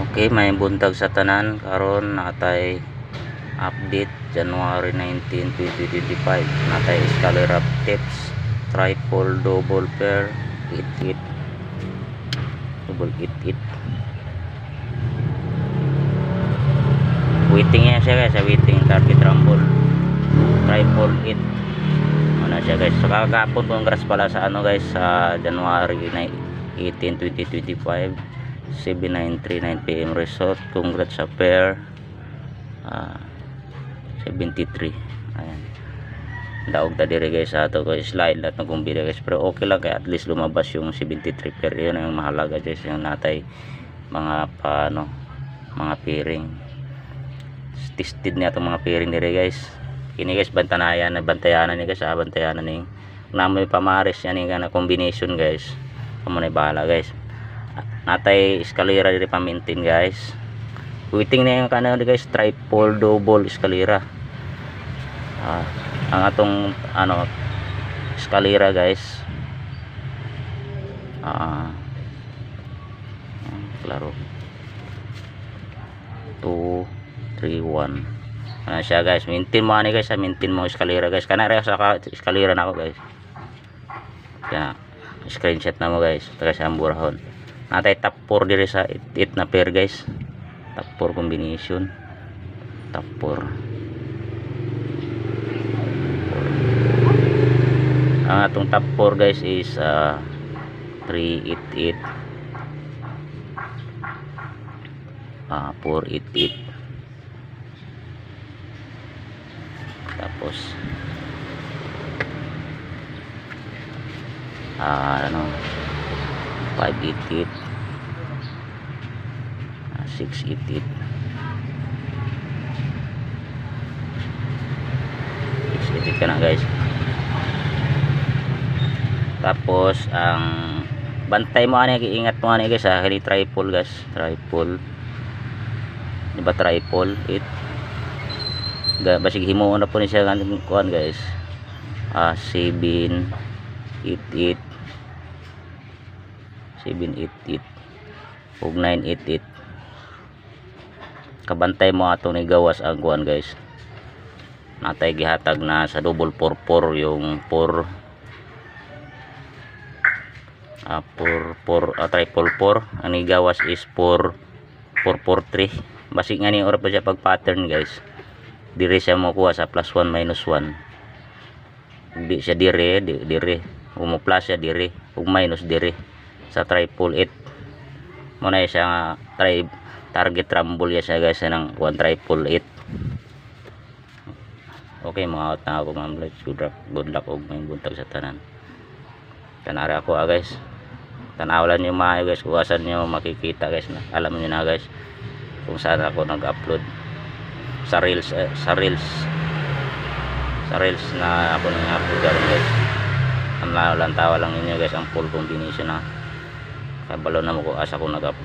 Okay, may buntag sa tanan karon natay update January 19, 2025. Natay Escalera tips, triple double pair, 88 double 88. Waiting yan siya guys, waiting target rumble triple 8. Ano siya guys, so kagapon congrats pala sa ano guys, sa January 18, 2025, 7939 PM result. Congrats sa pair 73. Ayan, daog ta dire guys sa ato guys, slide lahat ng kumbida guys, pero okay lang kaya at least lumabas yung 73 pair. Yun ang mahalaga guys, yung natay mga paano, mga pairing tested niya itong mga pairing dire guys. Kini guys bantayan ni guys, bantayanan ni namoy pamares yan nga na combination guys. Kamo na bahala guys. Natay Escalera dire pa maintain guys. Waiting na yung kanang guys, triple double Escalera. Ang atong ano Escalera guys. Klaro. 2 3 1. Ano siya guys, maintain mo ani guys, maintain mo Escalera guys. Kana ra sa Escalera nako guys. Kaya screenshot na mo guys, taga sa amburahon. Natay top 4 dire sa 8 na pair guys. Top 4 combination. Top 4. Ang atong top 4 guys is 388. 488. Tapos ano 588, 688, 688 ka na guys. Tapos ang bantay mo ani, iingat mo ani guys ha, kini triple guys, triple di ba, triple 8 basig himuon na po ni siya ng kuan guys. 788 788 ug 988. Kabantay mo ato ni gawas ang kuan guys. Natay gihatag na sa double 44 yung 4 triple 4. Ang gawas is 443. Basig nga ni ora pa siya pag pattern guys. Dire siya mo kuha sa plus 1 minus 1. Di siya dire mo plus siya dire ug minus dire sa triple 8. Mo na siya target rumble ya siya guys ng 1 triple 8. Okay, mga out na ako mga vlog. Good luck og may buntag sa tanan. Kanara ako guys. Tanawalan niyo maayo guys, kuwasan niyo makikita guys na. Alam niyo na guys kung saan ako nag-upload sa reels na ako nang upload guys. Ang tawa lang ninyo guys ang full combination na kabalo na mo ko asa ko nag-upload.